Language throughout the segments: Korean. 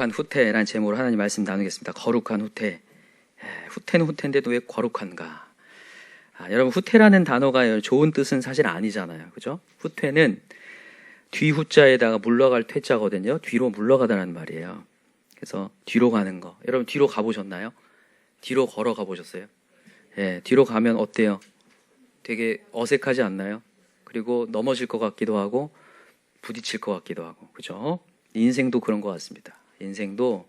거룩한 후퇴라는 제목으로 하나님 말씀 나누겠습니다. 거룩한 후퇴. 후퇴는 후퇴인데도 왜 거룩한가? 여러분, 후퇴라는 단어가 좋은 뜻은 사실 아니잖아요. 그죠? 후퇴는 뒤후자에다가 물러갈 퇴자거든요. 뒤로 물러가다라는 말이에요. 그래서 뒤로 가는 거. 여러분, 뒤로 가보셨나요? 뒤로 걸어가 보셨어요? 예, 뒤로 가면 어때요? 되게 어색하지 않나요? 그리고 넘어질 것 같기도 하고 부딪힐 것 같기도 하고. 그죠? 인생도 그런 것 같습니다. 인생도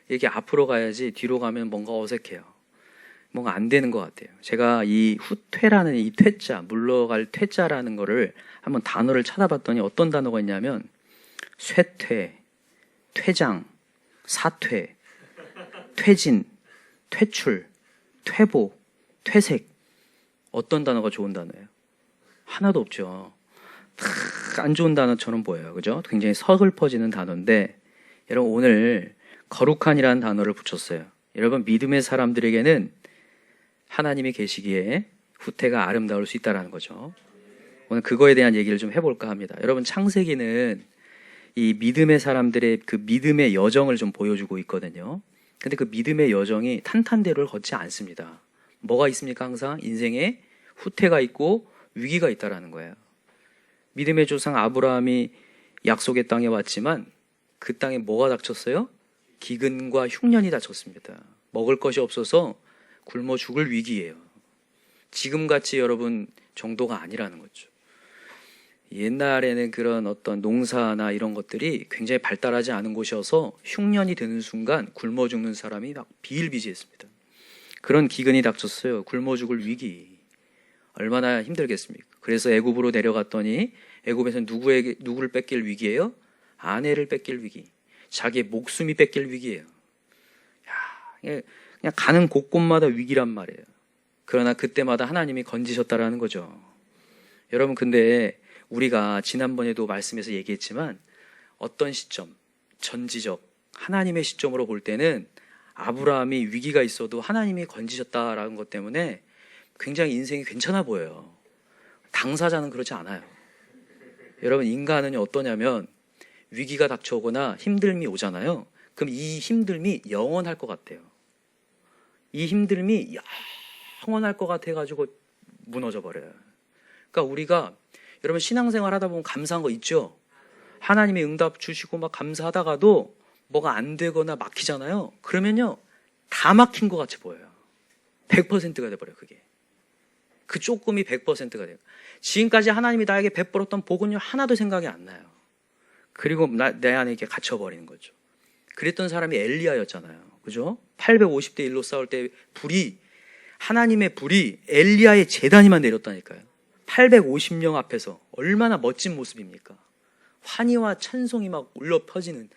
이렇게 앞으로 가야지 뒤로 가면 뭔가 어색해요. 뭔가 안 되는 것 같아요. 제가 이 후퇴라는 이 퇴자, 물러갈 퇴자라는 거를 한번 단어를 찾아봤더니 어떤 단어가 있냐면 쇠퇴, 퇴장, 사퇴, 퇴진, 퇴출, 퇴보, 퇴색. 어떤 단어가 좋은 단어예요? 하나도 없죠. 다 안 좋은 단어처럼 보여요. 그죠? 굉장히 서글퍼지는 단어인데 여러분, 오늘 거룩한이라는 단어를 붙였어요. 여러분, 믿음의 사람들에게는 하나님이 계시기에 후퇴가 아름다울 수 있다는 거죠. 오늘 그거에 대한 얘기를 좀 해볼까 합니다. 여러분, 창세기는 이 믿음의 사람들의 그 믿음의 여정을 좀 보여주고 있거든요. 근데 그 믿음의 여정이 탄탄대로를 걷지 않습니다. 뭐가 있습니까? 항상 인생에 후퇴가 있고 위기가 있다라는 거예요. 믿음의 조상 아브라함이 약속의 땅에 왔지만 그 땅에 뭐가 닥쳤어요? 기근과 흉년이 닥쳤습니다. 먹을 것이 없어서 굶어 죽을 위기예요. 지금같이 여러분 정도가 아니라는 거죠. 옛날에는 그런 어떤 농사나 이런 것들이 굉장히 발달하지 않은 곳이어서 흉년이 드는 순간 굶어 죽는 사람이 막 비일비재했습니다. 그런 기근이 닥쳤어요. 굶어 죽을 위기. 얼마나 힘들겠습니까? 그래서 애굽으로 내려갔더니 애굽에서는 누구를 뺏길 위기예요? 아내를 뺏길 위기. 자기의 목숨이 뺏길 위기예요. 그냥 가는 곳곳마다 위기란 말이에요. 그러나 그때마다 하나님이 건지셨다라는 거죠. 여러분, 근데 우리가 지난번에도 말씀에서 얘기했지만 어떤 시점, 전지적 하나님의 시점으로 볼 때는 아브라함이 위기가 있어도 하나님이 건지셨다라는 것 때문에 굉장히 인생이 괜찮아 보여요. 당사자는 그렇지 않아요. 여러분, 인간은 어떠냐면 위기가 닥쳐오거나 힘듦이 오잖아요. 그럼 이 힘듦이 영원할 것 같아요. 이 힘듦이 영원할 것 같아가지고 무너져 버려요. 그러니까 우리가 여러분 신앙생활 하다 보면 감사한 거 있죠? 하나님이 응답 주시고 막 감사하다가도 뭐가 안 되거나 막히잖아요. 그러면요, 다 막힌 것 같이 보여요. 100%가 돼버려요, 그게. 그 조금이 100%가 돼요. 지금까지 하나님이 나에게 베풀었던 복은요, 하나도 생각이 안 나요. 그리고 내 안에 이렇게 갇혀버리는 거죠. 그랬던 사람이 엘리야였잖아요. 그죠? 850대 1로 싸울 때 하나님의 불이 엘리야의 제단위만 내렸다니까요. 850명 앞에서 얼마나 멋진 모습입니까? 환희와 찬송이 막 울려 퍼지는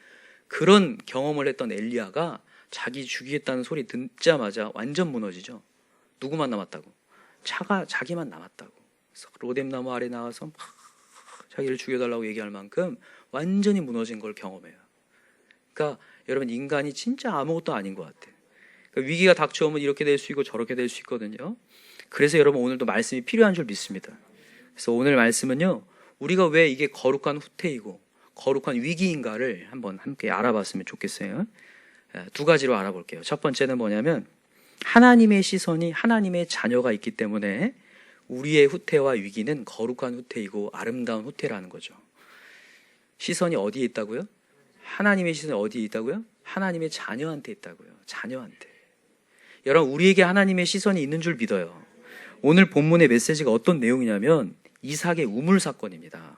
그런 경험을 했던 엘리야가 자기 죽이겠다는 소리 듣자마자 완전 무너지죠. 누구만 남았다고? 자기만 남았다고. 그래서 로뎀나무 아래 나와서 막 자기를 죽여달라고 얘기할 만큼 완전히 무너진 걸 경험해요. 그러니까 여러분, 인간이 진짜 아무것도 아닌 것 같아요. 그러니까 위기가 닥쳐오면 이렇게 될 수 있고 저렇게 될 수 있거든요. 그래서 여러분, 오늘도 말씀이 필요한 줄 믿습니다. 그래서 오늘 말씀은요, 우리가 왜 이게 거룩한 후퇴이고 거룩한 위기인가를 한번 함께 알아봤으면 좋겠어요. 두 가지로 알아볼게요. 첫 번째는 뭐냐면 하나님의 시선이 하나님의 자녀가 있기 때문에 우리의 후퇴와 위기는 거룩한 후퇴이고 아름다운 후퇴라는 거죠. 시선이 어디에 있다고요? 하나님의 시선이 어디에 있다고요? 하나님의 자녀한테 있다고요. 자녀한테. 여러분, 우리에게 하나님의 시선이 있는 줄 믿어요. 오늘 본문의 메시지가 어떤 내용이냐면 이삭의 우물 사건입니다.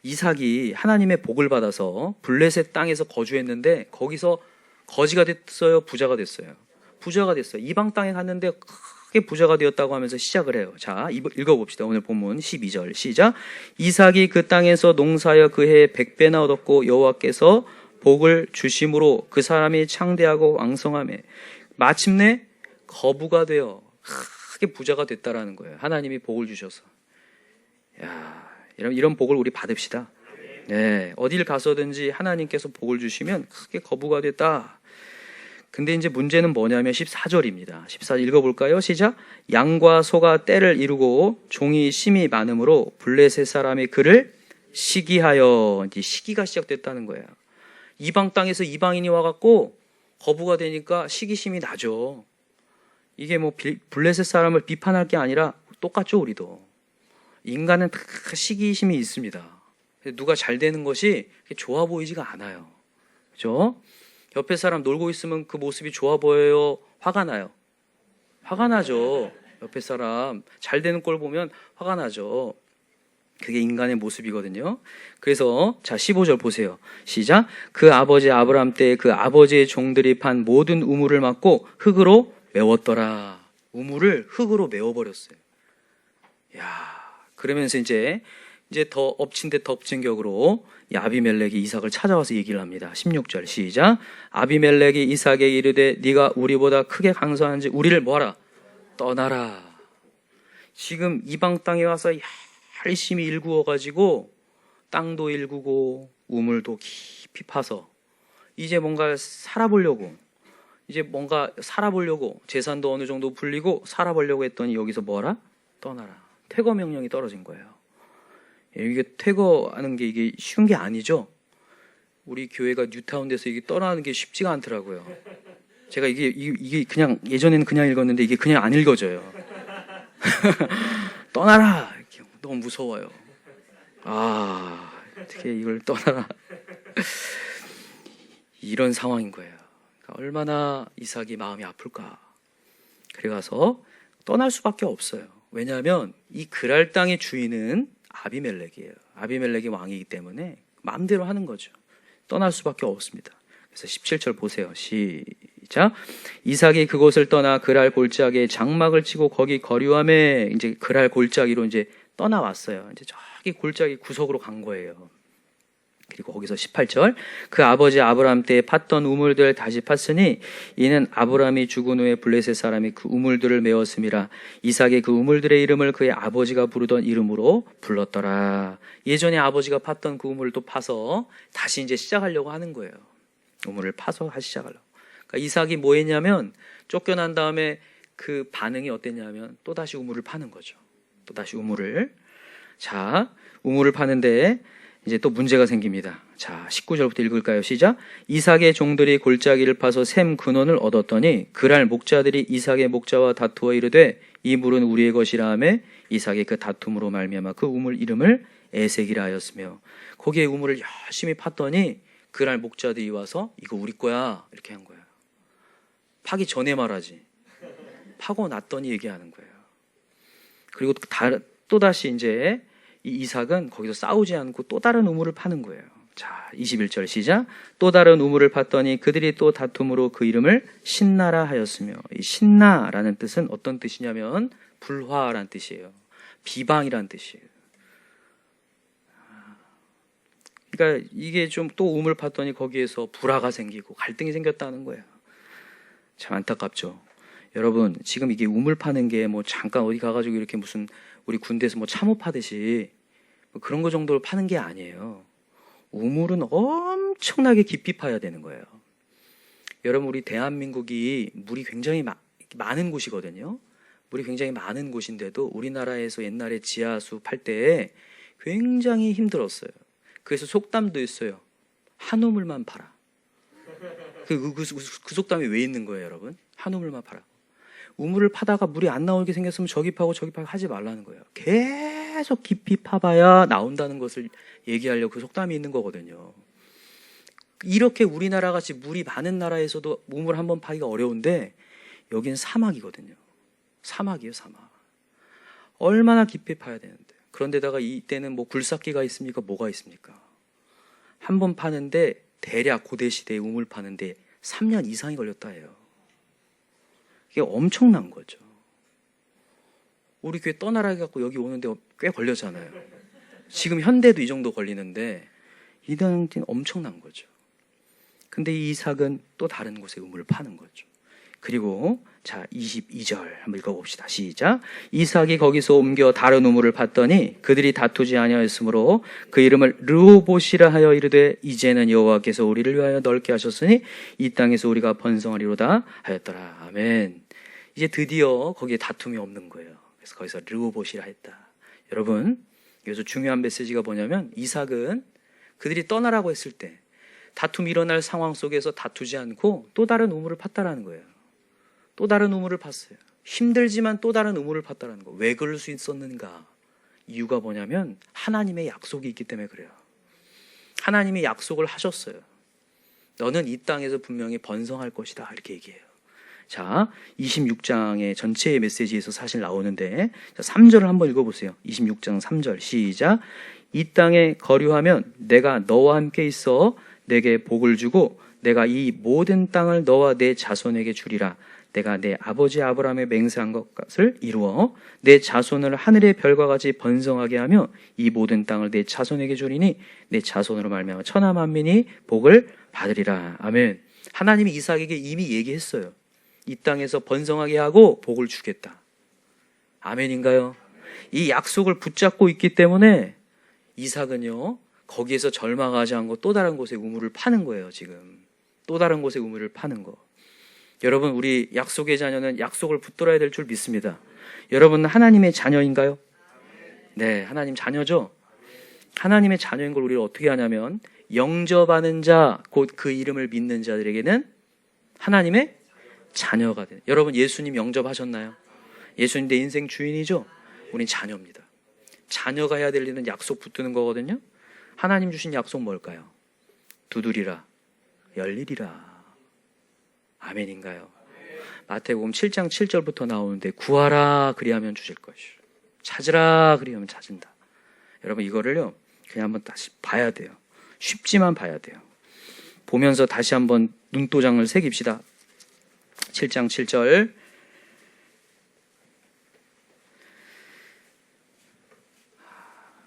이삭이 하나님의 복을 받아서 블레셋 땅에서 거주했는데 거기서 거지가 됐어요? 부자가 됐어요? 부자가 됐어요. 이방 땅에 갔는데 크게 부자가 되었다고 하면서 시작을 해요. 자, 읽어봅시다. 오늘 본문 12절 시작. 이삭이 그 땅에서 농사하여 그 해에 100배나 얻었고 여호와께서 복을 주심으로 그 사람이 창대하고 왕성하며 마침내 거부가 되어 크게 부자가 됐다라는 거예요. 하나님이 복을 주셔서. 야, 이런 복을 우리 받읍시다. 네, 어딜 가서든지 하나님께서 복을 주시면 크게 거부가 됐다. 근데 이제 문제는 뭐냐면 14절입니다. 14절 읽어볼까요? 시작. 양과 소가 떼를 이루고 종이 심이 많으므로 블레셋 사람이 그를 시기하여, 이제 시기가 시작됐다는 거예요. 이방 땅에서 이방인이 와갖고 거부가 되니까 시기심이 나죠. 이게 뭐 블레셋 사람을 비판할 게 아니라 똑같죠, 우리도. 인간은 다 시기심이 있습니다. 누가 잘 되는 것이 좋아 보이지가 않아요. 그죠? 옆에 사람 놀고 있으면 그 모습이 좋아 보여요? 화가 나요? 화가 나죠. 옆에 사람 잘 되는 꼴 보면 화가 나죠. 그게 인간의 모습이거든요. 그래서 자 15절 보세요. 시작. 그 아버지 아브라함 때 그 아버지의 종들이 판 모든 우물을 막고 흙으로 메웠더라. 우물을 흙으로 메워버렸어요. 야, 그러면서 이제 더 엎친 데 덮친 격으로 아비멜렉이 이삭을 찾아와서 얘기를 합니다. 16절 시작. 아비멜렉이 이삭에게 이르되 네가 우리보다 크게 강성한지 우리를 뭐하라? 떠나라. 지금 이방 땅에 와서 열심히 일구어가지고 땅도 일구고 우물도 깊이 파서 이제 뭔가 살아보려고 재산도 어느 정도 불리고 살아보려고 했더니 여기서 뭐하라? 떠나라. 퇴거 명령이 떨어진 거예요. 이게 퇴거하는 게 이게 쉬운 게 아니죠. 우리 교회가 뉴타운에서 이게 떠나는 게 쉽지가 않더라고요. 제가 이게 그냥 예전에는 그냥 읽었는데 이게 그냥 안 읽어져요. 떠나라. 이렇게 너무 무서워요. 어떻게 이걸 떠나라. 이런 상황인 거예요. 그러니까 얼마나 이삭이 마음이 아플까. 그래가서 떠날 수밖에 없어요. 왜냐하면 이 그랄 땅의 주인은 아비멜렉이에요. 아비멜렉이 왕이기 때문에 마음대로 하는 거죠. 떠날 수밖에 없습니다. 그래서 17절 보세요. 시작. 이삭이 그곳을 떠나 그랄 골짜기에 장막을 치고 거기 거류함에 이제 그랄 골짜기로 이제 떠나왔어요. 이제 저기 골짜기 구석으로 간 거예요. 그리고 거기서 18절 그 아버지 아브라함 때에 팠던 우물들 다시 팠으니 이는 아브라함이 죽은 후에 블레셋 사람이 그 우물들을 메웠음이라. 이삭이 그 우물들의 이름을 그의 아버지가 부르던 이름으로 불렀더라. 예전에 아버지가 팠던 그 우물을 또 파서 다시 이제 시작하려고 하는 거예요. 우물을 파서 다시 시작하려고. 그러니까 이삭이 뭐 했냐면 쫓겨난 다음에 그 반응이 어땠냐면 또 다시 우물을 파는 거죠. 또 다시 우물을. 자, 우물을 파는데 이제 또 문제가 생깁니다. 자, 19절부터 읽을까요? 시작. 이삭의 종들이 골짜기를 파서 샘 근원을 얻었더니 그랄 목자들이 이삭의 목자와 다투어 이르되 이 물은 우리의 것이라 하매 이삭의 그 다툼으로 말미암아 그 우물 이름을 에색이라 하였으며 거기에 우물을 열심히 팠더니 그랄 목자들이 와서 이거 우리 거야 이렇게 한 거예요. 파기 전에 말하지. 파고 났더니 얘기하는 거예요. 그리고 또다시 이제 이 이삭은 거기서 싸우지 않고 또 다른 우물을 파는 거예요. 자, 21절 시작. 또 다른 우물을 팠더니 그들이 또 다툼으로 그 이름을 신나라 하였으며 이 신나라는 뜻은 어떤 뜻이냐면 불화라는 뜻이에요. 비방이라는 뜻이에요. 그러니까 이게 좀 또 우물 팠더니 거기에서 불화가 생기고 갈등이 생겼다는 거예요. 참 안타깝죠. 여러분, 지금 이게 우물 파는 게 뭐 잠깐 어디 가가지고 이렇게 무슨 우리 군대에서 뭐 참호 파듯이 뭐 그런 거 정도로 파는 게 아니에요. 우물은 엄청나게 깊이 파야 되는 거예요. 여러분, 우리 대한민국이 물이 굉장히 많은 곳이거든요. 물이 굉장히 많은 곳인데도 우리나라에서 옛날에 지하수 팔 때 굉장히 힘들었어요. 그래서 속담도 있어요. 한 우물만 팔아. 그 속담이 왜 있는 거예요, 여러분? 한 우물만 팔아. 우물을 파다가 물이 안 나오게 생겼으면 저기 파고 하지 말라는 거예요. 계속 깊이 파봐야 나온다는 것을 얘기하려고 그 속담이 있는 거거든요. 이렇게 우리나라 같이 물이 많은 나라에서도 우물 한번 파기가 어려운데 여기는 사막이거든요. 사막이에요, 사막. 얼마나 깊이 파야 되는데. 그런데다가 이때는 뭐 굴삭기가 있습니까? 뭐가 있습니까? 한 번 파는데 대략 고대 시대에 우물 파는데 3년 이상이 걸렸다 해요. 이게 엄청난 거죠. 우리 교회 떠나라 해갖고 여기 오는데 꽤 걸렸잖아요. 지금 현대도 이 정도 걸리는데 이 당시는 엄청난 거죠. 근데 이 이삭은 또 다른 곳에 우물을 파는 거죠. 그리고 자 22절 한번 읽어봅시다. 시작. 이삭이 거기서 옮겨 다른 우물을 팠더니 그들이 다투지 아니하였으므로 그 이름을 르호봇이라 하여 이르되 이제는 여호와께서 우리를 위하여 넓게 하셨으니 이 땅에서 우리가 번성하리로다 하였더라. 아멘. 이제 드디어 거기에 다툼이 없는 거예요. 그래서 거기서 르호봇이라 했다. 여러분, 여기서 중요한 메시지가 뭐냐면 이삭은 그들이 떠나라고 했을 때 다툼이 일어날 상황 속에서 다투지 않고 또 다른 우물을 팠다라는 거예요. 또 다른 우물을 팠어요. 힘들지만 또 다른 우물을 팠다라는 거. 왜 그럴 수 있었는가? 이유가 뭐냐면 하나님의 약속이 있기 때문에 그래요. 하나님이 약속을 하셨어요. 너는 이 땅에서 분명히 번성할 것이다. 이렇게 얘기해요. 자, 26장의 전체의 메시지에서 사실 나오는데 3절을 한번 읽어보세요. 26장 3절 시작. 이 땅에 거류하면 내가 너와 함께 있어 내게 복을 주고 내가 이 모든 땅을 너와 내 자손에게 주리라. 내가 내 아버지 아브라함의 맹세한 것을 이루어 내 자손을 하늘의 별과 같이 번성하게 하며 이 모든 땅을 내 자손에게 주리니 내 자손으로 말미암아 천하 만민이 복을 받으리라. 아멘. 하나님이 이삭에게 이미 얘기했어요. 이 땅에서 번성하게 하고 복을 주겠다. 아멘인가요? 이 약속을 붙잡고 있기 때문에 이삭은요, 거기에서 절망하지 않고 또 다른 곳에 우물을 파는 거예요. 지금 또 다른 곳에 우물을 파는 거. 여러분, 우리 약속의 자녀는 약속을 붙들어야 될 줄 믿습니다. 여러분, 하나님의 자녀인가요? 네, 하나님 자녀죠. 하나님의 자녀인 걸 우리가 어떻게 하냐면 영접하는 자, 곧 그 이름을 믿는 자들에게는 하나님의 자녀가 돼. 여러분, 예수님 영접하셨나요? 예수님 내 인생 주인이죠? 우린 자녀입니다. 자녀가 해야 될 일은 약속 붙드는 거거든요. 하나님 주신 약속 뭘까요? 두드리라, 열리리라. 아멘인가요? 마태복음 7장 7절부터 나오는데 구하라 그리하면 주실 것이요 찾으라 그리하면 찾은다. 여러분, 이거를요 그냥 한번 다시 봐야 돼요. 쉽지만 봐야 돼요. 보면서 다시 한번 눈도장을 새깁시다. 7장 7절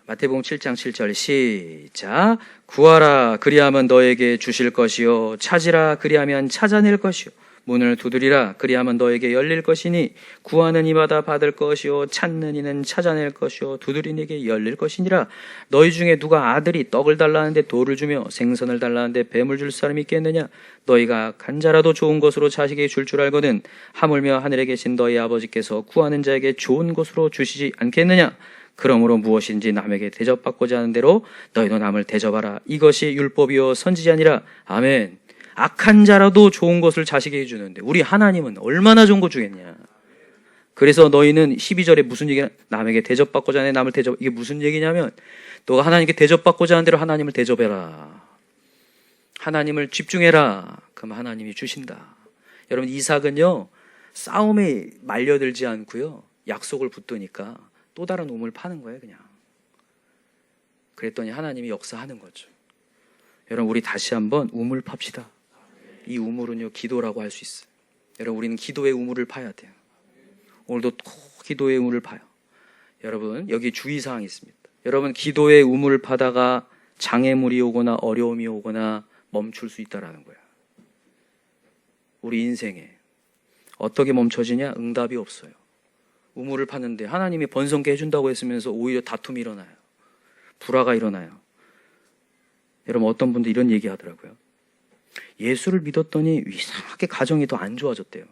마태복음 7장 7절 시작. 구하라 그리하면 너에게 주실 것이요 찾으라 그리하면 찾아낼 것이요 문을 두드리라 그리하면 너에게 열릴 것이니 구하는 이마다 받을 것이요 찾는 이는 찾아낼 것이요 두드리는 이에게 열릴 것이니라. 너희 중에 누가 아들이 떡을 달라는데 돌을 주며 생선을 달라는데 뱀을 줄 사람이 있겠느냐? 너희가 간자라도 좋은 것으로 자식에게 줄 줄 알거든 하물며 하늘에 계신 너희 아버지께서 구하는 자에게 좋은 것으로 주시지 않겠느냐? 그러므로 무엇인지 남에게 대접받고자 하는 대로 너희도 남을 대접하라. 이것이 율법이요 선지자 아니라. 아멘. 악한 자라도 좋은 것을 자식에게 주는데 우리 하나님은 얼마나 좋은 거 주겠냐. 그래서 너희는 12절에 무슨 얘기냐, 남에게 대접받고자 하는 남을 대접. 이게 무슨 얘기냐면 너가 하나님께 대접받고자 하는 대로 하나님을 대접해라. 하나님을 집중해라. 그럼 하나님이 주신다. 여러분, 이삭은요 싸움에 말려들지 않고요 약속을 붙드니까 또 다른 우물 파는 거예요. 그냥 그랬더니 하나님이 역사하는 거죠. 여러분, 우리 다시 한번 우물 팝시다. 이 우물은요 기도라고 할 수 있어요. 여러분, 우리는 기도의 우물을 파야 돼요. 오늘도 또 기도의 우물을 파요. 여러분, 여기 주의사항이 있습니다. 여러분, 기도의 우물을 파다가 장애물이 오거나 어려움이 오거나 멈출 수 있다라는 거예요. 우리 인생에 어떻게 멈춰지냐? 응답이 없어요. 우물을 파는데 하나님이 번성케 해준다고 했으면서 오히려 다툼이 일어나요. 불화가 일어나요. 여러분, 어떤 분들 이런 얘기 하더라고요. 예수를 믿었더니 이상하게 가정이 더 안 좋아졌대요.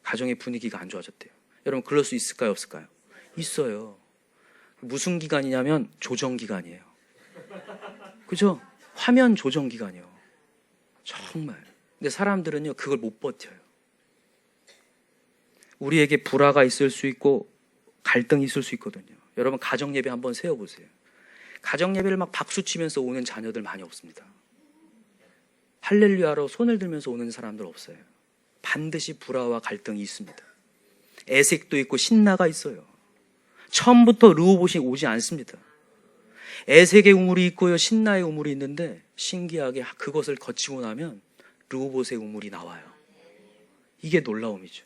가정의 분위기가 안 좋아졌대요. 여러분, 그럴 수 있을까요? 없을까요? 있어요. 무슨 기간이냐면 조정기간이에요. 그죠? 화면 조정기간이요. 정말. 근데 사람들은요 그걸 못 버텨요. 우리에게 불화가 있을 수 있고 갈등이 있을 수 있거든요. 여러분, 가정예배 한번 세워보세요. 가정예배를 막 박수치면서 오는 자녀들 많이 없습니다. 할렐루야로 손을 들면서 오는 사람들 없어요. 반드시 불화와 갈등이 있습니다. 애색도 있고 신나가 있어요. 처음부터 르호봇이 오지 않습니다. 애색의 우물이 있고요 신나의 우물이 있는데 신기하게 그것을 거치고 나면 르호봇의 우물이 나와요. 이게 놀라움이죠.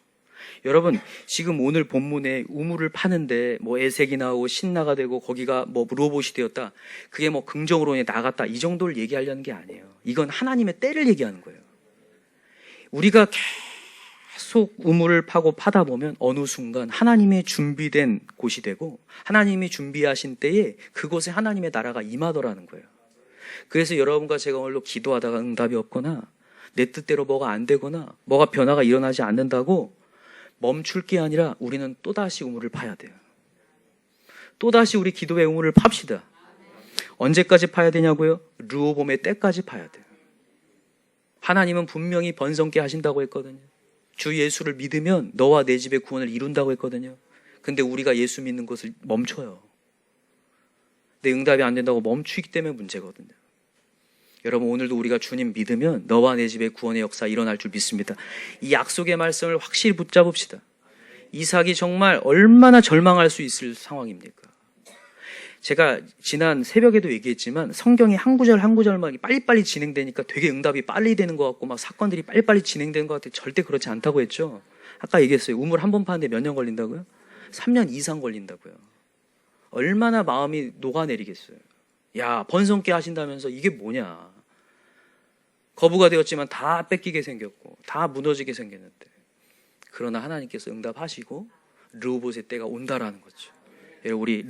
여러분, 지금 오늘 본문에 우물을 파는데 뭐 애색이 나오고 신나가 되고 거기가 뭐 로봇이 되었다, 그게 뭐 긍정으로 나갔다, 이 정도를 얘기하려는 게 아니에요. 이건 하나님의 때를 얘기하는 거예요. 우리가 계속 우물을 파고 파다 보면 어느 순간 하나님의 준비된 곳이 되고 하나님이 준비하신 때에 그곳에 하나님의 나라가 임하더라는 거예요. 그래서 여러분과 제가 오늘도 기도하다가 응답이 없거나 내 뜻대로 뭐가 안 되거나 뭐가 변화가 일어나지 않는다고 멈출 게 아니라 우리는 또다시 우물을 파야 돼요. 또다시 우리 기도의 우물을 팝시다. 언제까지 파야 되냐고요? 르호봄의 때까지 파야 돼요. 하나님은 분명히 번성케 하신다고 했거든요. 주 예수를 믿으면 너와 내 집의 구원을 이룬다고 했거든요. 근데 우리가 예수 믿는 것을 멈춰요. 내 응답이 안 된다고 멈추기 때문에 문제거든요. 여러분, 오늘도 우리가 주님 믿으면 너와 내 집의 구원의 역사 일어날 줄 믿습니다. 이 약속의 말씀을 확실히 붙잡읍시다. 이삭이 정말 얼마나 절망할 수 있을 상황입니까? 제가 지난 새벽에도 얘기했지만 성경이 한 구절 한 구절만 빨리빨리 진행되니까 되게 응답이 빨리 되는 것 같고 막 사건들이 빨리빨리 진행되는 것 같아요. 절대 그렇지 않다고 했죠. 아까 얘기했어요. 우물 한 번 파는데 몇 년 걸린다고요? 3년 이상 걸린다고요. 얼마나 마음이 녹아내리겠어요. 야, 번성케 하신다면서 이게 뭐냐. 거부가 되었지만 다 뺏기게 생겼고 다 무너지게 생겼는데, 그러나 하나님께서 응답하시고 르호봇의 때가 온다라는 거죠. 여러분, 우리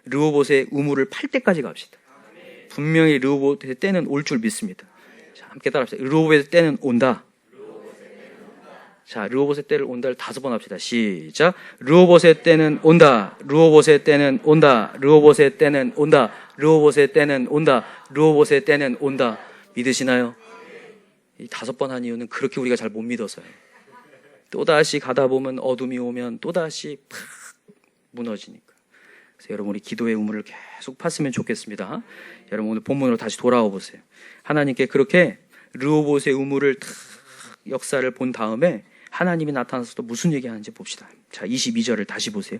르호봇의 우물을 팔 때까지 갑시다. 분명히 르호봇의 때는 올 줄 믿습니다. 자, 함께 따라합시다. 르호봇의 때는 온다. 자, 르호봇의 때를 온다를 5번 합시다. 시작. 르호봇의 때는 온다. 르호봇의 때는 온다. 르호봇의 때는 온다. 르호봇의 때는 온다. 르호봇의 때는 온다. 믿으시나요? 이 5번 한 이유는 그렇게 우리가 잘 못 믿어서요. 또다시 가다 보면 어둠이 오면 또다시 팍 무너지니까. 그래서 여러분, 우리 기도의 우물을 계속 팠으면 좋겠습니다. 여러분, 오늘 본문으로 다시 돌아와 보세요. 하나님께 그렇게 르호봇의 우물을 탁 역사를 본 다음에 하나님이 나타나서 또 무슨 얘기하는지 봅시다. 자, 22절을 다시 보세요.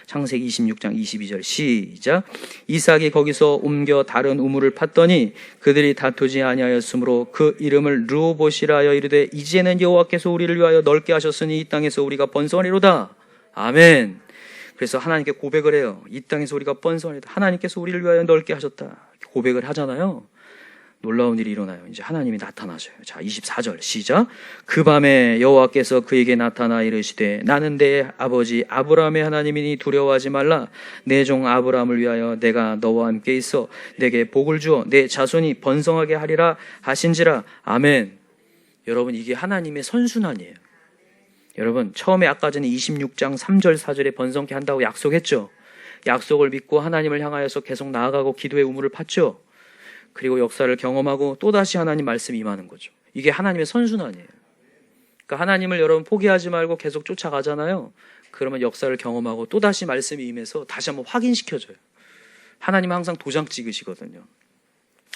창세기 26장 22절 시작. 이삭이 거기서 옮겨 다른 우물을 팠더니 그들이 다투지 아니하였으므로 그 이름을 르호봇이라 하여 이르되 이제는 여호와께서 우리를 위하여 넓게 하셨으니 이 땅에서 우리가 번성하리로다. 아멘. 그래서 하나님께 고백을 해요. 이 땅에서 우리가 번성하리로다. 하나님께서 우리를 위하여 넓게 하셨다. 고백을 하잖아요. 놀라운 일이 일어나요. 이제 하나님이 나타나셔요. 자, 24절 시작. 그 밤에 여호와께서 그에게 나타나 이르시되 나는 내 아버지 아브라함의 하나님이니 두려워하지 말라. 내 종 아브라함을 위하여 내가 너와 함께 있어 내게 복을 주어 내 자손이 번성하게 하리라 하신지라. 아멘. 여러분, 이게 하나님의 선순환이에요. 여러분, 처음에 아까 전에 26장 3절 4절에 번성케 한다고 약속했죠. 약속을 믿고 하나님을 향하여서 계속 나아가고 기도의 우물을 팠죠. 그리고 역사를 경험하고 또다시 하나님 말씀이 임하는 거죠. 이게 하나님의 선순환이에요. 그러니까 하나님을 여러분 포기하지 말고 계속 쫓아가잖아요. 그러면 역사를 경험하고 또다시 말씀이 임해서 다시 한번 확인시켜줘요. 하나님은 항상 도장 찍으시거든요.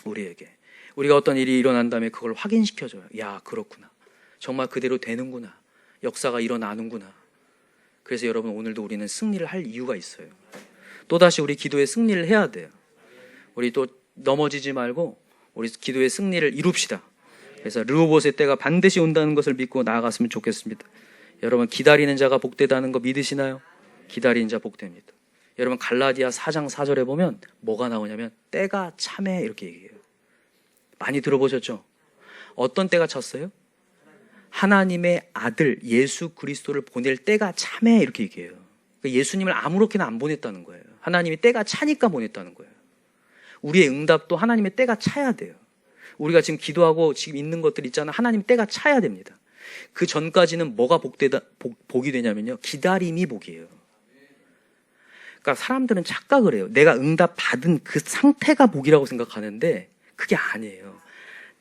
우리에게. 우리가 어떤 일이 일어난 다음에 그걸 확인시켜줘요. 야, 그렇구나. 정말 그대로 되는구나. 역사가 일어나는구나. 그래서 여러분, 오늘도 우리는 승리를 할 이유가 있어요. 또다시 우리 기도에 승리를 해야 돼요. 우리 또 넘어지지 말고 우리 기도의 승리를 이룹시다. 그래서 르호봇의 때가 반드시 온다는 것을 믿고 나아갔으면 좋겠습니다. 여러분, 기다리는 자가 복되다는 거 믿으시나요? 기다리는 자 복됩니다. 여러분, 갈라디아 4장 4절에 보면 뭐가 나오냐면 때가 참해 이렇게 얘기해요. 많이 들어보셨죠? 어떤 때가 찼어요? 하나님의 아들 예수 그리스도를 보낼 때가 참해 이렇게 얘기해요. 그러니까 예수님을 아무렇게나 안 보냈다는 거예요. 하나님이 때가 차니까 보냈다는 거예요. 우리의 응답도 하나님의 때가 차야 돼요. 우리가 지금 기도하고 지금 있는 것들 있잖아요. 하나님 때가 차야 됩니다. 그 전까지는 뭐가 복이 되냐면요. 기다림이 복이에요. 그러니까 사람들은 착각을 해요. 내가 응답 받은 그 상태가 복이라고 생각하는데 그게 아니에요.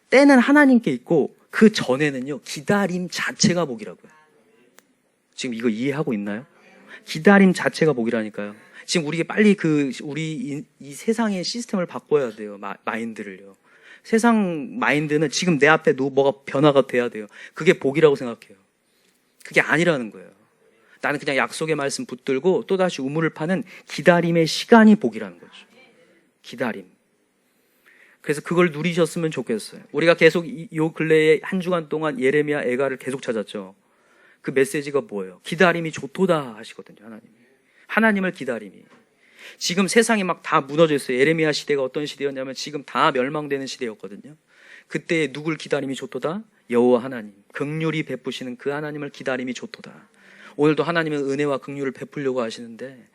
때는 하나님께 있고 그 전에는요. 기다림 자체가 복이라고요. 지금 이거 이해하고 있나요? 기다림 자체가 복이라니까요. 지금 우리가 빨리 우리 이 세상의 시스템을 바꿔야 돼요. 마인드를요. 세상 마인드는 지금 내 앞에 뭐가 변화가 돼야 돼요. 그게 복이라고 생각해요. 그게 아니라는 거예요. 나는 그냥 약속의 말씀 붙들고 또다시 우물을 파는 기다림의 시간이 복이라는 거죠. 기다림. 그래서 그걸 누리셨으면 좋겠어요. 우리가 계속 요 근래에 한 주간 동안 예레미야 애가를 계속 찾았죠. 그 메시지가 뭐예요? 기다림이 좋도다 하시거든요. 하나님을 기다림이. 지금 세상이 막 다 무너져 있어요. 에레미야 시대가 어떤 시대였냐면 지금 다 멸망되는 시대였거든요. 그때 누굴 기다림이 좋도다? 여호와 하나님. 긍휼이 베푸시는 그 하나님을 기다림이 좋도다. 오늘도 하나님은 은혜와 긍휼을 베풀려고 하시는데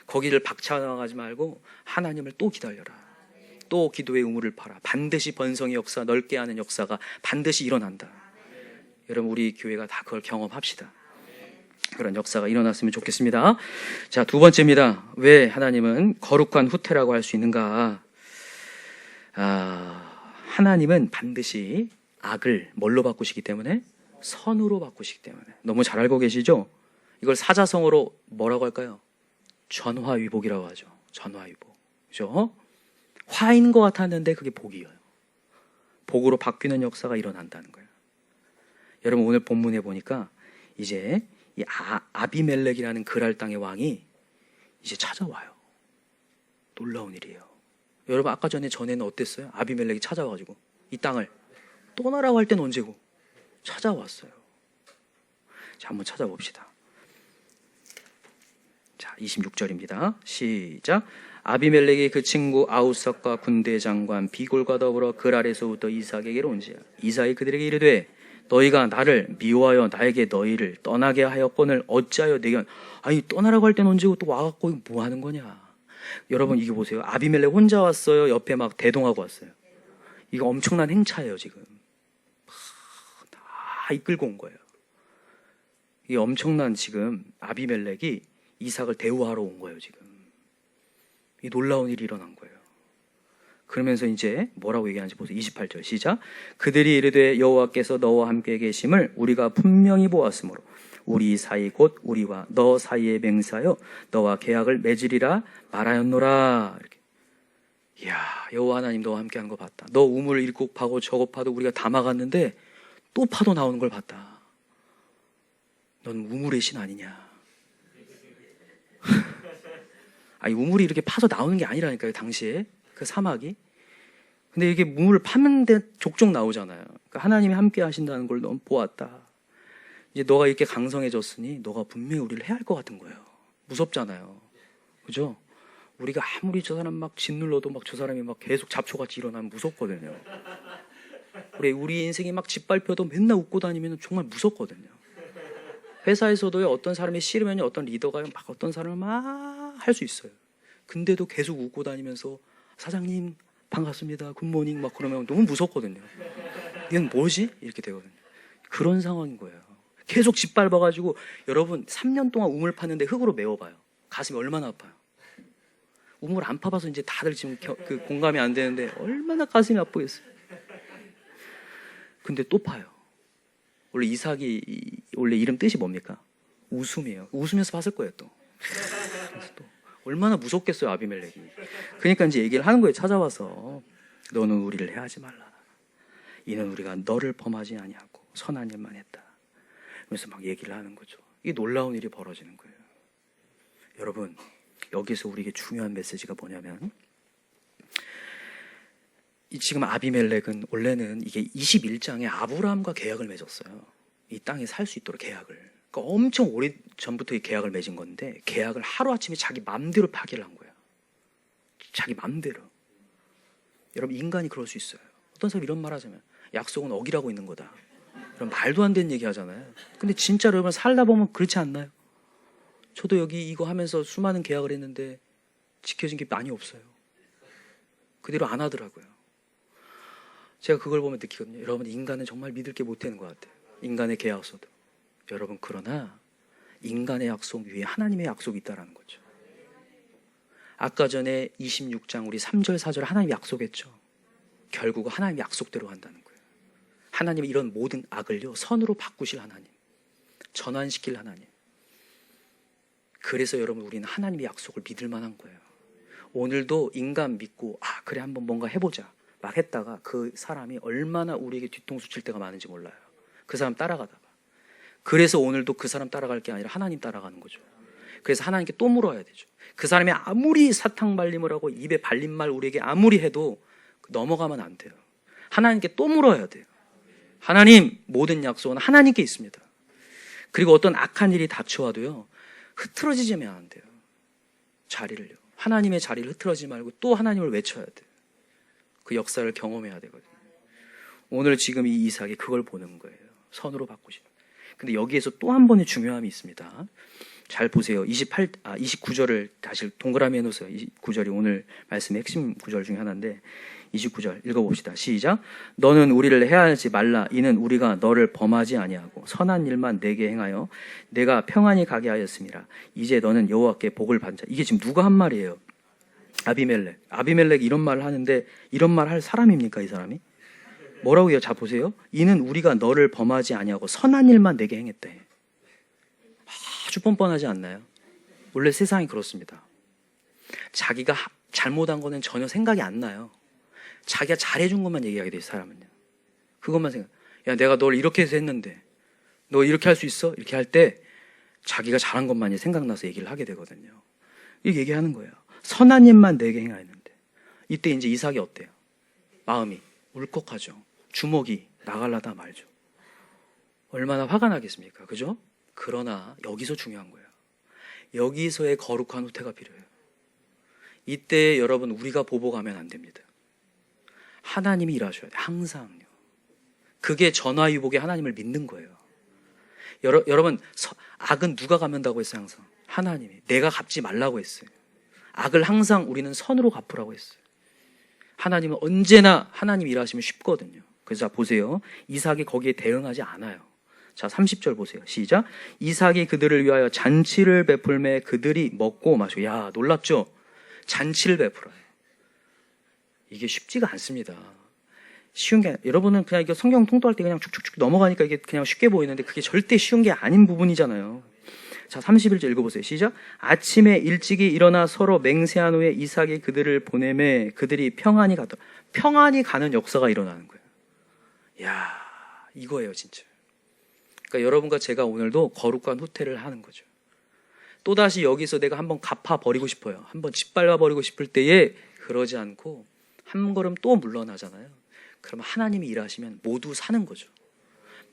거기를 박차나가지 말고 하나님을 또 기다려라. 또 기도의 우물을 파라. 반드시 번성의 역사, 넓게 하는 역사가 반드시 일어난다. 여러분, 우리 교회가 다 그걸 경험합시다. 그런 역사가 일어났으면 좋겠습니다. 자, 2번째입니다. 왜 하나님은 거룩한 후퇴라고 할 수 있는가? 하나님은 반드시 악을 뭘로 바꾸시기 때문에? 선으로 바꾸시기 때문에. 너무 잘 알고 계시죠? 이걸 사자성어로 뭐라고 할까요? 전화위복이라고 하죠. 전화위복. 그죠? 화인 것 같았는데 그게 복이에요. 복으로 바뀌는 역사가 일어난다는 거예요. 여러분 오늘 본문에 보니까 이제 이 아비멜렉이라는 그랄 땅의 왕이 이제 찾아와요. 놀라운 일이에요. 여러분 아까 전에는 어땠어요? 아비멜렉이 찾아와가지고 이 땅을 떠나라고 할 때는 언제고? 찾아왔어요. 자, 한번 찾아봅시다. 자, 26절입니다. 시작. 아비멜렉이 그 친구 아우삭과 군대 장관 비골과 더불어 그랄에서부터 이삭에게로 온지라. 이삭이 그들에게 이르되 너희가 나를 미워하여 나에게 너희를 떠나게 하였거늘 어찌하여 내게 아니 떠나라고 할 때는 언제고 또 와갖고 뭐 하는 거냐. 여러분 이게 보세요. 아비멜렉 혼자 왔어요? 옆에 막 대동하고 왔어요? 이거 엄청난 행차예요 지금. 다 이끌고 온 거예요. 이게 엄청난 지금 아비멜렉이 이삭을 대우하러 온 거예요 지금. 이 놀라운 일이 일어난 거예요. 그러면서 이제 뭐라고 얘기하는지 보세요. 28절 시작. 그들이 이르되 여호와께서 너와 함께 계심을 우리가 분명히 보았으므로 우리 사이 곧 우리와 너 사이에 맹세하여 너와 계약을 맺으리라 말하였노라. 이렇게. 이야, 여호와 하나님 너와 함께 하는 거 봤다. 너 우물 일곱 파고 저곱 파도 우리가 다 막았는데 또 파도 나오는 걸 봤다. 넌 우물의 신 아니냐. 아니 우물이 이렇게 파서 나오는 게 아니라니까요. 당시에 그 사막이. 근데 이게 우물을 파는데 족족 나오잖아요. 그러니까 하나님이 함께 하신다는 걸 넌 보았다. 이제 너가 이렇게 강성해졌으니 너가 분명히 우리를 해야 할 것 같은 거예요. 무섭잖아요. 그죠? 우리가 아무리 저 사람 막 짓눌러도 막 저 사람이 막 계속 잡초같이 일어나면 무섭거든요. 우리 인생이 막 짓밟혀도 맨날 웃고 다니면 정말 무섭거든요. 회사에서도요, 어떤 사람이 싫으면 어떤 리더가 막 어떤 사람을 막 할 수 있어요. 근데도 계속 웃고 다니면서 사장님 반갑습니다 굿모닝 막 그러면 너무 무섭거든요. 이건 뭐지? 이렇게 되거든요. 그런 상황인 거예요. 계속 짓밟아가지고 여러분 3년 동안 우물 파는데 흙으로 메워봐요. 가슴이 얼마나 아파요. 우물 안 파봐서 이제 다들 지금 그 공감이 안 되는데 얼마나 가슴이 아프겠어요. 근데 또 파요. 원래 이삭이 원래 이름 뜻이 뭡니까? 웃음이에요. 웃으면서 봤을 거예요 또. 그래서 또 얼마나 무섭겠어요 아비멜렉이. 그러니까 이제 얘기를 하는 거예요. 찾아와서 너는 우리를 해하지 말라. 이는 우리가 너를 범하지 아니하고 선한 일만 했다. 그래서 막 얘기를 하는 거죠. 이게 놀라운 일이 벌어지는 거예요. 여러분 여기서 우리에게 중요한 메시지가 뭐냐면 지금 아비멜렉은 원래는 이게 21장에 아브라함과 계약을 맺었어요. 이 땅에 살 수 있도록 계약을. 그러니까 엄청 오래 전부터 이 계약을 맺은 건데 계약을 하루아침에 자기 맘대로 파기를 한 거예요. 자기 맘대로. 여러분 인간이 그럴 수 있어요. 어떤 사람이 이런 말 하자면 약속은 어기라고 있는 거다. 그럼 말도 안 되는 얘기 하잖아요. 근데 진짜로 여러분 살다 보면 그렇지 않나요? 저도 여기 이거 하면서 수많은 계약을 했는데 지켜진 게 많이 없어요. 그대로 안 하더라고요. 제가 그걸 보면 느끼거든요. 여러분 인간은 정말 믿을 게 못 되는 것 같아요. 인간의 계약서도. 여러분 그러나 인간의 약속 위에 하나님의 약속이 있다는 거죠. 아까 전에 26장 우리 3절 4절 하나님 약속했죠. 결국 하나님 약속대로 한다는 거예요. 하나님이 이런 모든 악을요 선으로 바꾸실 하나님, 전환시킬 하나님. 그래서 여러분 우리는 하나님의 약속을 믿을 만한 거예요. 오늘도 인간 믿고 그래 한번 뭔가 해보자 막 했다가 그 사람이 얼마나 우리에게 뒤통수 칠 때가 많은지 몰라요. 그 사람 따라가다가. 그래서 오늘도 그 사람 따라갈 게 아니라 하나님 따라가는 거죠. 그래서 하나님께 또 물어야 되죠. 그 사람이 아무리 사탕 발림을 하고 입에 발린 말 우리에게 아무리 해도 넘어가면 안 돼요. 하나님께 또 물어야 돼요. 하나님 모든 약속은 하나님께 있습니다. 그리고 어떤 악한 일이 닥쳐와도요 흐트러지지면 안 돼요. 자리를요. 하나님의 자리를 흐트러지지 말고 또 하나님을 외쳐야 돼요. 그 역사를 경험해야 되거든요. 오늘 지금 이 이삭이 그걸 보는 거예요. 선으로 바꾸시는. 근데 여기에서 또 한 번의 중요함이 있습니다. 잘 보세요. 29절을 다시 동그라미 해놓으세요. 29절이 오늘 말씀의 핵심 구절 중에 하나인데 29절 읽어봅시다. 시작. 너는 우리를 해하지 말라. 이는 우리가 너를 범하지 아니하고 선한 일만 내게 행하여 내가 평안히 가게 하였습니다. 이제 너는 여호와께 복을 받자. 이게 지금 누가 한 말이에요? 아비멜렉. 아비멜렉 이런 말을 하는데 이런 말 할 사람입니까 이 사람이? 뭐라고 해요? 자 보세요. 이는 우리가 너를 범하지 아니하고 선한 일만 내게 행했대. 아주 뻔뻔하지 않나요? 원래 세상이 그렇습니다. 자기가 잘못한 거는 전혀 생각이 안 나요. 자기가 잘해준 것만 얘기하게 돼요, 사람은요. 그것만 생각. 야, 내가 널 이렇게 해서 했는데 너 이렇게 할 수 있어? 이렇게 할 때 자기가 잘한 것만이 생각나서 얘기를 하게 되거든요. 이렇게 얘기하는 거예요. 선한 일만 내게 행하였는데. 이때 이제 이삭이 어때요? 마음이 울컥하죠. 주먹이 나갈라다 말죠. 얼마나 화가 나겠습니까? 그죠? 그러나 여기서 중요한 거예요. 여기서의 거룩한 후퇴가 필요해요. 이때 여러분 우리가 보복하면 안 됩니다. 하나님이 일하셔야 돼요. 항상요. 그게 전화위복에 하나님을 믿는 거예요. 여러분 악은 누가 갚는다고 했어요? 항상 하나님이. 내가 갚지 말라고 했어요. 악을 항상 우리는 선으로 갚으라고 했어요. 하나님은 언제나 하나님 일하시면 쉽거든요. 그래서 자 보세요. 이삭이 거기에 대응하지 않아요. 자 30절 보세요. 시작. 이삭이 그들을 위하여 잔치를 베풀매 그들이 먹고 마시고. 야 놀랍죠? 잔치를 베풀어요. 이게 쉽지가 않습니다. 쉬운 게 아니라, 여러분은 그냥 이거 성경 통독할 때 그냥 쭉쭉쭉 넘어가니까 이게 그냥 쉽게 보이는데 그게 절대 쉬운 게 아닌 부분이잖아요. 자 31절 읽어보세요. 시작. 아침에 일찍이 일어나 서로 맹세한 후에 이삭이 그들을 보내매 그들이 평안히 가더라. 평안히 가는 역사가 일어나는 거예요. 야 이거예요 진짜. 그러니까 여러분과 제가 오늘도 거룩한 후퇴를 하는 거죠. 또다시 여기서 내가 한번 갚아버리고 싶어요. 한번 짓밟아버리고 싶을 때에 그러지 않고 한 걸음 또 물러나잖아요. 그러면 하나님이 일하시면 모두 사는 거죠.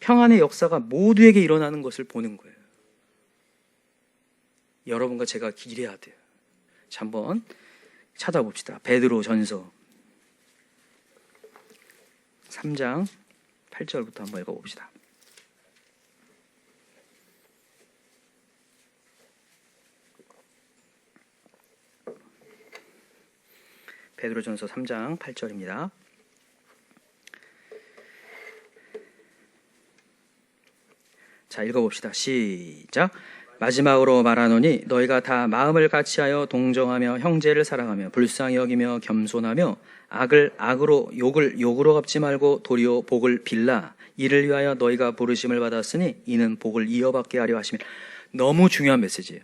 평안의 역사가 모두에게 일어나는 것을 보는 거예요. 여러분과 제가 일해야 돼요. 자, 한번 찾아봅시다. 베드로 전서 3장 8절부터 한번 읽어봅시다. 베드로전서 3장 8절입니다. 자, 읽어봅시다. 시작. 마지막으로 말하노니 너희가 다 마음을 같이하여 동정하며 형제를 사랑하며 불쌍히 여기며 겸손하며 악을 악으로 욕을 욕으로 갚지 말고 도리어 복을 빌라. 이를 위하여 너희가 부르심을 받았으니 이는 복을 이어받게 하려 하심이라. 너무 중요한 메시지예요.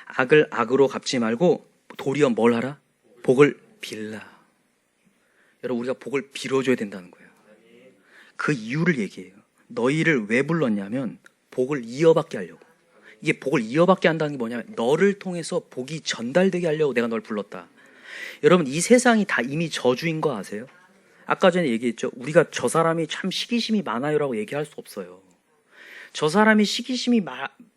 악을 악으로 갚지 말고 도리어 뭘 하라? 복을 빌라. 여러분 우리가 복을 빌어줘야 된다는 거예요. 그 이유를 얘기해요. 너희를 왜 불렀냐면 복을 이어받게 하려고. 이게 복을 이어받게 한다는 게 뭐냐면 너를 통해서 복이 전달되게 하려고 내가 널 불렀다. 여러분 이 세상이 다 이미 저주인 거 아세요? 아까 전에 얘기했죠. 우리가 저 사람이 참 시기심이 많아요라고 얘기할 수 없어요. 저 사람이 시기심이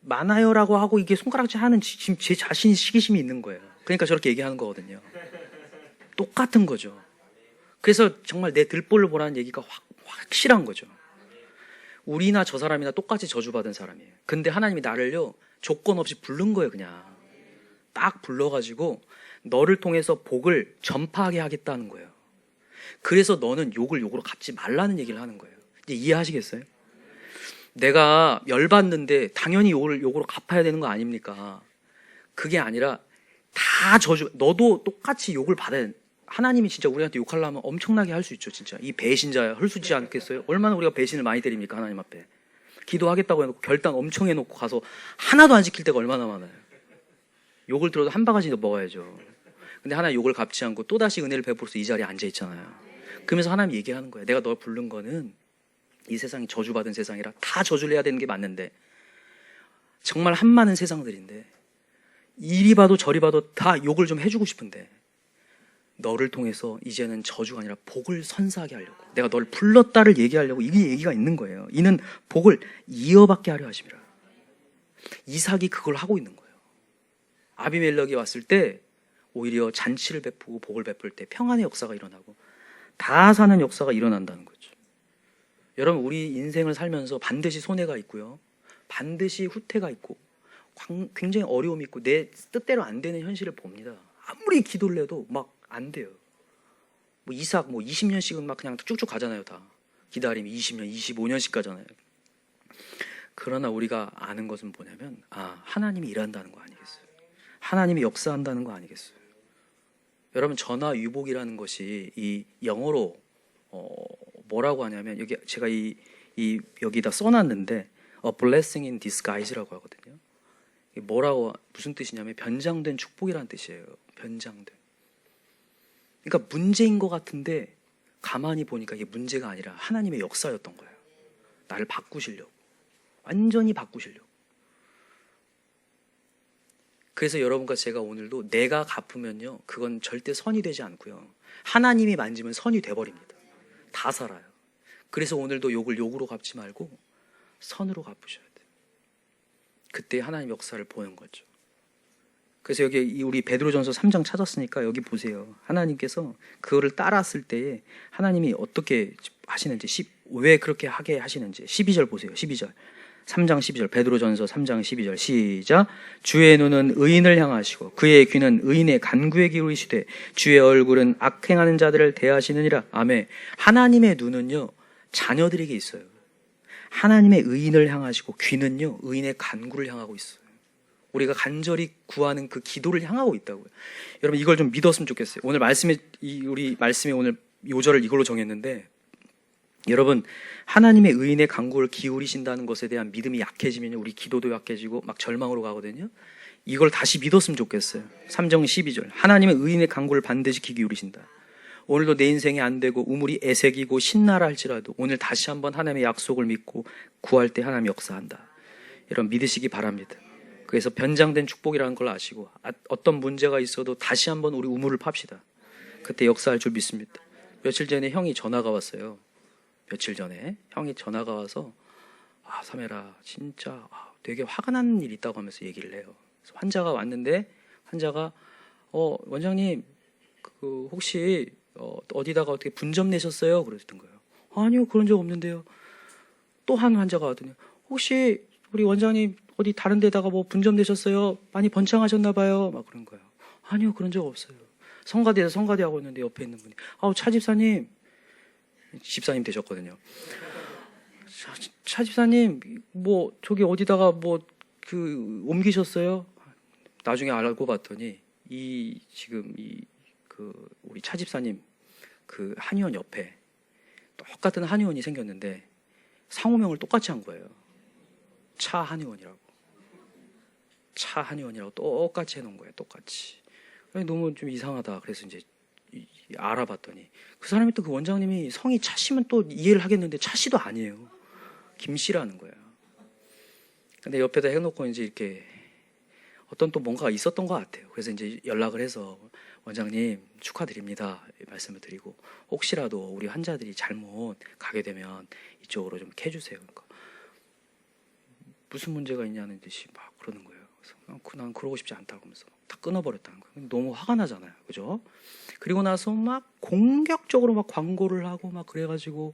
많아요라고 하고 이게 손가락질 하는 지금 제 자신이 시기심이 있는 거예요. 그러니까 저렇게 얘기하는 거거든요. 똑같은 거죠. 그래서 정말 내 들보를 보라는 얘기가 확실한 거죠. 우리나 저 사람이나 똑같이 저주받은 사람이에요. 근데 하나님이 나를요 조건 없이 부른 거예요. 그냥 딱 불러가지고 너를 통해서 복을 전파하게 하겠다는 거예요. 그래서 너는 욕을 욕으로 갚지 말라는 얘기를 하는 거예요. 이제 이해하시겠어요? 내가 열받는데 당연히 욕을 욕으로 갚아야 되는 거 아닙니까? 그게 아니라 다 저주, 너도 똑같이 욕을 받아야 돼. 하나님이 진짜 우리한테 욕하려면 엄청나게 할 수 있죠. 진짜 이 배신자야 헐수지 않겠어요? 얼마나 우리가 배신을 많이 때립니까? 하나님 앞에 기도하겠다고 해놓고 결단 엄청 해놓고 가서 하나도 안 지킬 때가 얼마나 많아요. 욕을 들어도 한 바가지 더 먹어야죠. 근데 하나님 욕을 갚지 않고 또다시 은혜를 베풀어서 이 자리에 앉아있잖아요. 그러면서 하나님 얘기하는 거예요. 내가 널 부른 거는 이 세상이 저주받은 세상이라 다 저주를 해야 되는 게 맞는데 정말 한많은 세상들인데 이리 봐도 저리 봐도 다 욕을 좀 해주고 싶은데 너를 통해서 이제는 저주가 아니라 복을 선사하게 하려고 내가 널 불렀다를 얘기하려고 이게 얘기가 있는 거예요. 이는 복을 이어받게 하려 하심이라. 이삭이 그걸 하고 있는 거예요. 아비멜렉이 왔을 때 오히려 잔치를 베푸고 복을 베풀 때 평안의 역사가 일어나고 다 사는 역사가 일어난다는 거죠. 여러분 우리 인생을 살면서 반드시 손해가 있고요. 반드시 후퇴가 있고 굉장히 어려움이 있고 내 뜻대로 안 되는 현실을 봅니다. 아무리 기도를 해도 막 안 돼요. 뭐 이삭 20년씩은 막 그냥 쭉쭉 가잖아요. 다 기다림이 20년, 25년씩 가잖아요. 그러나 우리가 아는 것은 뭐냐면 하나님이 일한다는 거 아니겠어요? 하나님이 역사한다는 거 아니겠어요? 여러분 전화위복이라는 것이 이 영어로 뭐라고 하냐면 여기 제가 여기다 써놨는데 a blessing in disguise라고 하거든요. 이게 뭐라고 무슨 뜻이냐면 변장된 축복이라는 뜻이에요. 변장된. 그러니까 문제인 것 같은데 가만히 보니까 이게 문제가 아니라 하나님의 역사였던 거예요. 나를 바꾸시려고. 완전히 바꾸시려고. 그래서 여러분과 제가 오늘도 내가 갚으면요, 그건 절대 선이 되지 않고요, 하나님이 만지면 선이 돼버립니다. 다 살아요. 그래서 오늘도 욕을 욕으로 갚지 말고 선으로 갚으셔야 돼요. 그때 하나님 역사를 보는 거죠. 그래서 여기 우리 베드로전서 3장 찾았으니까 여기 보세요. 하나님께서 그거를 따랐을 때에 하나님이 어떻게 하시는지, 왜 그렇게 하게 하시는지 12절 보세요. 12절. 3장 12절 베드로전서 3장 12절 시작. 주의 눈은 의인을 향하시고 그의 귀는 의인의 간구에 기울이시되 주의 얼굴은 악행하는 자들을 대하시느니라. 아멘. 하나님의 눈은요 자녀들에게 있어요. 하나님의 의인을 향하시고 귀는요 의인의 간구를 향하고 있어요. 우리가 간절히 구하는 그 기도를 향하고 있다고요. 여러분 이걸 좀 믿었으면 좋겠어요. 오늘 우리 말씀에 오늘 요절을 이걸로 정했는데, 여러분 하나님의 의인의 간구를 기울이신다는 것에 대한 믿음이 약해지면 우리 기도도 약해지고 막 절망으로 가거든요. 이걸 다시 믿었으면 좋겠어요. 3장 12절 하나님의 의인의 간구를 반드시 귀 기울이신다. 오늘도 내 인생이 안 되고 우물이 애색이고 신나라 할지라도 오늘 다시 한번 하나님의 약속을 믿고 구할 때 하나님이 역사한다. 여러분 믿으시기 바랍니다. 그래서 변장된 축복이라는 걸 아시고 어떤 문제가 있어도 다시 한번 우리 우물을 팝시다. 그때 역사할 줄 믿습니다. 며칠 전에 형이 전화가 왔어요. 며칠 전에 형이 전화가 와서 사메라 진짜 되게 화가 나는 일이 있다고 하면서 얘기를 해요. 그래서 환자가 왔는데 환자가 원장님 그 혹시 어디다가 어떻게 분점 내셨어요? 그랬던 거예요. 아니요 그런 적 없는데요. 또 한 환자가 왔더니 혹시 우리 원장님 어디 다른 데다가 뭐 분점 내셨어요? 많이 번창하셨나 봐요. 막 그런 거예요. 아니요 그런 적 없어요. 성가대에서 성가대하고 있는데 옆에 있는 분이 차 집사님, 집사님 되셨거든요. 차 집사님 뭐 저기 어디다가 뭐 그 옮기셨어요? 나중에 알고 봤더니 우리 차 집사님 그 한의원 옆에 똑같은 한의원이 생겼는데 상호명을 똑같이 한 거예요. 차 한의원이라고 똑같이 해놓은 거예요. 똑같이. 너무 좀 이상하다. 그래서 이제 알아봤더니 그 사람이 또 그 원장님이 성이 차씨면 또 이해를 하겠는데 차씨도 아니에요. 김씨라는 거예요. 근데 옆에다 해놓고 이제 이렇게 어떤 또 뭔가가 있었던 것 같아요. 그래서 이제 연락을 해서 원장님 축하드립니다 말씀을 드리고 혹시라도 우리 환자들이 잘못 가게 되면 이쪽으로 좀 캐주세요. 그러니까 무슨 문제가 있냐는 듯이 막 그러는 거예요. 그래서 난 그러고 싶지 않다고 하면서 다 끊어버렸다는 거예요. 너무 화가 나잖아요. 그죠? 그리고 나서 막 공격적으로 막 광고를 하고 막 그래가지고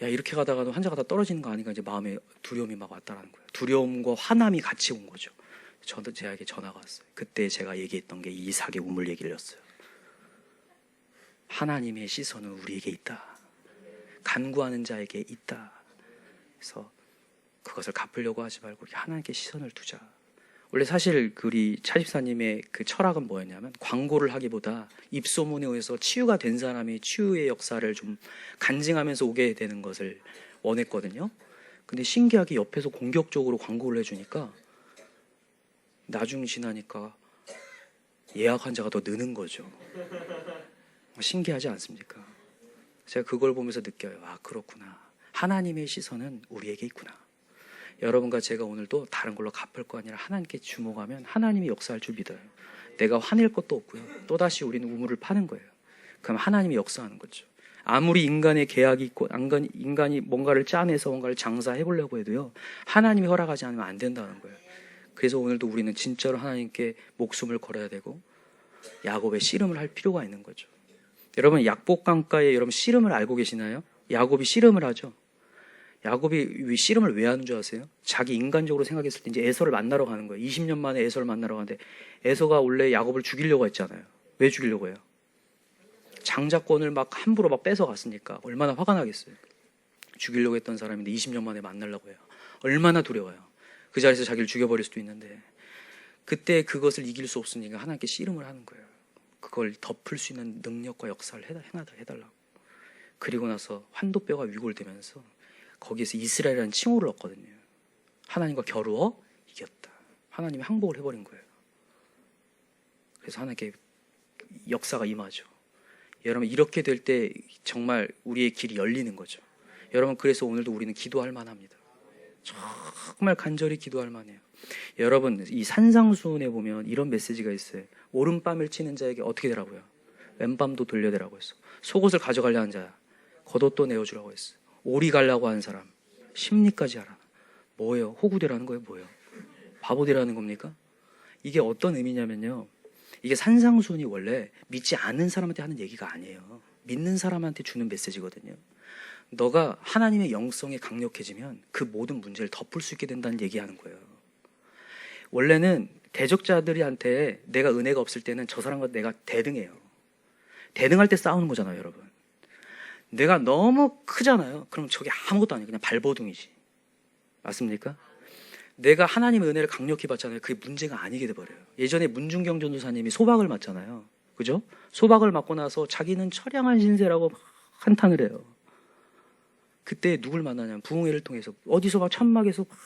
야 이렇게 가다가도 환자가 다 떨어지는 거 아닌가 이제 마음에 두려움이 막 왔다라는 거예요. 두려움과 화남이 같이 온 거죠. 저도 제에게 전화가 왔어요. 그때 제가 얘기했던 게 이삭의 우물 얘기를 했어요. 하나님의 시선은 우리에게 있다. 간구하는 자에게 있다. 그래서 그것을 갚으려고 하지 말고 하나님께 시선을 두자. 원래 사실 우리 차집사님의 그 철학은 뭐였냐면 광고를 하기보다 입소문에 의해서 치유가 된 사람이 치유의 역사를 좀 간증하면서 오게 되는 것을 원했거든요. 근데 신기하게 옆에서 공격적으로 광고를 해주니까 나중 지나니까 예약 환자가 더 느는 거죠. 신기하지 않습니까? 제가 그걸 보면서 느껴요. 그렇구나. 하나님의 시선은 우리에게 있구나. 여러분과 제가 오늘도 다른 걸로 갚을 거 아니라 하나님께 주목하면 하나님이 역사할 줄 믿어요. 내가 화낼 것도 없고요. 또다시 우리는 우물을 파는 거예요. 그럼 하나님이 역사하는 거죠. 아무리 인간의 계약이 있고 인간이 뭔가를 짜내서 뭔가를 장사해보려고 해도요. 하나님이 허락하지 않으면 안 된다는 거예요. 그래서 오늘도 우리는 진짜로 하나님께 목숨을 걸어야 되고 야곱의 씨름을 할 필요가 있는 거죠. 여러분 약복강가에 여러분 씨름을 알고 계시나요? 야곱이 씨름을 하죠. 야곱이 씨름을 왜 하는 줄 아세요? 자기 인간적으로 생각했을 때 이제 에서를 만나러 가는 거예요. 20년 만에 에서를 만나러 가는데 에서가 원래 야곱을 죽이려고 했잖아요. 왜 죽이려고 해요? 장자권을 막 함부로 막 뺏어갔으니까 얼마나 화가 나겠어요. 죽이려고 했던 사람인데 20년 만에 만나려고 해요. 얼마나 두려워요. 그 자리에서 자기를 죽여버릴 수도 있는데 그때 그것을 이길 수 없으니까 하나님께 씨름을 하는 거예요. 그걸 덮을 수 있는 능력과 역사를 해달라고. 그리고 나서 환도뼈가 위골되면서 거기에서 이스라엘이라는 칭호를 얻거든요. 하나님과 겨루어 이겼다. 하나님이 항복을 해버린 거예요. 그래서 하나님께 역사가 임하죠. 여러분, 이렇게 될 때 정말 우리의 길이 열리는 거죠. 여러분, 그래서 오늘도 우리는 기도할 만합니다. 정말 간절히 기도할 만해요. 여러분, 이 산상수훈에 보면 이런 메시지가 있어요. 오른밤을 치는 자에게 어떻게 되라고요? 왼밤도 돌려대라고 했어. 속옷을 가져가려 하는 자야, 겉옷도 내어주라고 했어. 오리 가려고 하는 사람, 심리까지 하라. 뭐예요? 호구되라는 거예요? 뭐예요? 바보되라는 겁니까? 이게 어떤 의미냐면요, 이게 산상수훈이 원래 믿지 않는 사람한테 하는 얘기가 아니에요. 믿는 사람한테 주는 메시지거든요. 너가 하나님의 영성에 강력해지면 그 모든 문제를 덮을 수 있게 된다는 얘기하는 거예요. 원래는 대적자들한테 내가 은혜가 없을 때는 저 사람과 내가 대등해요. 대등할 때 싸우는 거잖아요, 여러분. 내가 너무 크잖아요. 그럼 저게 아무것도 아니에요. 그냥 발버둥이지. 맞습니까? 내가 하나님의 은혜를 강력히 받잖아요. 그게 문제가 아니게 돼버려요. 예전에 문중경 전도사님이 소박을 맞잖아요. 그죠? 소박을 맞고 나서 자기는 처량한 신세라고 막 한탄을 해요. 그때 누굴 만나냐면 부흥회를 통해서 어디서 막 천막에서 막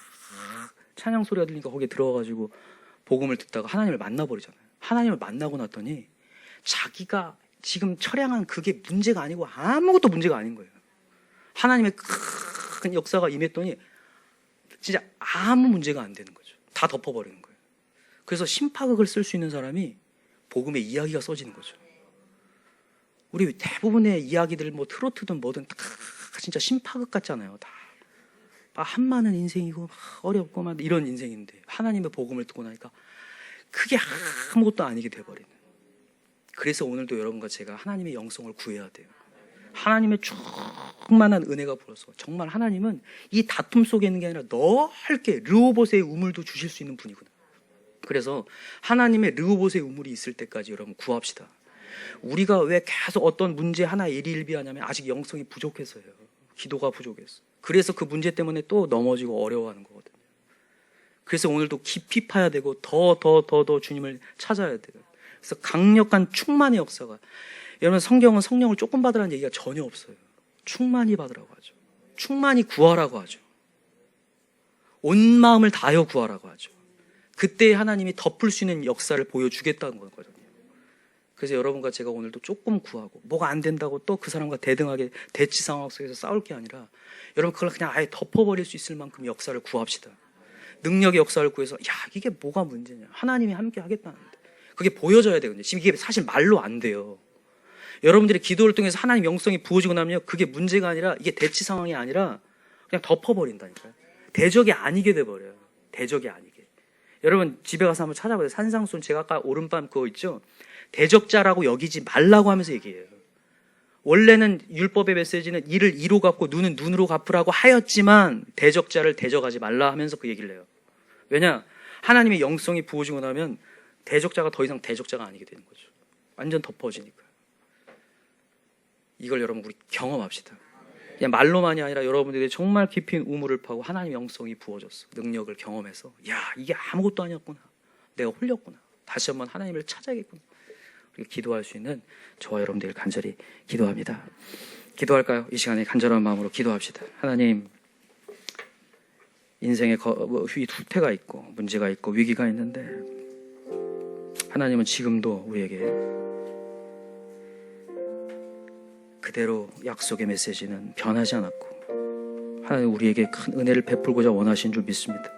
찬양 소리가 들리니까 거기에 들어가가지고 복음을 듣다가 하나님을 만나버리잖아요. 하나님을 만나고 났더니 자기가 지금 처량한 그게 문제가 아니고 아무것도 문제가 아닌 거예요. 하나님의 큰 역사가 임했더니 진짜 아무 문제가 안 되는 거죠. 다 덮어버리는 거예요. 그래서 심파극을 쓸 수 있는 사람이 복음의 이야기가 써지는 거죠. 우리 대부분의 이야기들, 뭐 트로트든 뭐든 다 진짜 심파극 같잖아요. 다 한많은 인생이고 어렵고 막 이런 인생인데 하나님의 복음을 듣고 나니까 그게 아무것도 아니게 돼버리는. 그래서 오늘도 여러분과 제가 하나님의 영성을 구해야 돼요. 하나님의 충만한 은혜가 부어서 정말 하나님은 이 다툼 속에 있는 게 아니라 넓게 르호봇의 우물도 주실 수 있는 분이구나. 그래서 하나님의 르호봇의 우물이 있을 때까지 여러분 구합시다. 우리가 왜 계속 어떤 문제 하나 일희일비하냐면 아직 영성이 부족해서요. 기도가 부족해서. 그래서 그 문제 때문에 또 넘어지고 어려워하는 거거든요. 그래서 오늘도 깊이 파야 되고 더 주님을 찾아야 돼요. 그래서 강력한 충만의 역사가, 여러분 성경은 성령을 조금 받으라는 얘기가 전혀 없어요. 충만히 받으라고 하죠. 충만히 구하라고 하죠. 온 마음을 다하여 구하라고 하죠. 그때 하나님이 덮을 수 있는 역사를 보여주겠다는 거거든요. 그래서 여러분과 제가 오늘도 조금 구하고 뭐가 안 된다고 또 그 사람과 대등하게 대치 상황 속에서 싸울 게 아니라 여러분 그걸 그냥 아예 덮어버릴 수 있을 만큼 역사를 구합시다. 능력의 역사를 구해서 야 이게 뭐가 문제냐, 하나님이 함께 하겠다는데 그게 보여져야 되거든요. 지금 이게 사실 말로 안 돼요. 여러분들이 기도를 통해서 하나님 영성이 부어지고 나면요, 그게 문제가 아니라 이게 대치 상황이 아니라 그냥 덮어버린다니까요. 대적이 아니게 돼버려요. 대적이 아니게. 여러분 집에 가서 한번 찾아보세요. 산상수훈 제가 아까 오른밤 그거 있죠, 대적자라고 여기지 말라고 하면서 얘기해요. 원래는 율법의 메시지는 이를 이로 갚고 눈은 눈으로 갚으라고 하였지만 대적자를 대적하지 말라 하면서 그 얘기를 해요. 왜냐? 하나님의 영성이 부어지고 나면 대적자가 더 이상 대적자가 아니게 되는 거죠. 완전 덮어지니까. 이걸 여러분 우리 경험합시다. 그냥 말로만이 아니라 여러분들이 정말 깊이 우물을 파고 하나님의 영성이 부어졌어. 능력을 경험해서 야 이게 아무것도 아니었구나. 내가 홀렸구나. 다시 한번 하나님을 찾아야겠구나. 기도할 수 있는 저와 여러분들 간절히 기도합니다. 기도할까요? 이 시간에 간절한 마음으로 기도합시다. 하나님, 인생에 후퇴가 있고 문제가 있고 위기가 있는데 하나님은 지금도 우리에게 그대로 약속의 메시지는 변하지 않았고 하나님 우리에게 큰 은혜를 베풀고자 원하신 줄 믿습니다.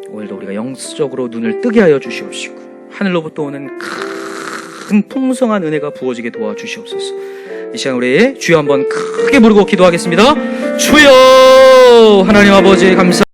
오늘도 우리가 영적으로 눈을 뜨게 하여 주시옵시고 하늘로부터 오는 큰 풍성한 은혜가 부어지게 도와주시옵소서. 이 시간 우리 주여 한번 크게 부르고 기도하겠습니다. 주여, 하나님 아버지 감사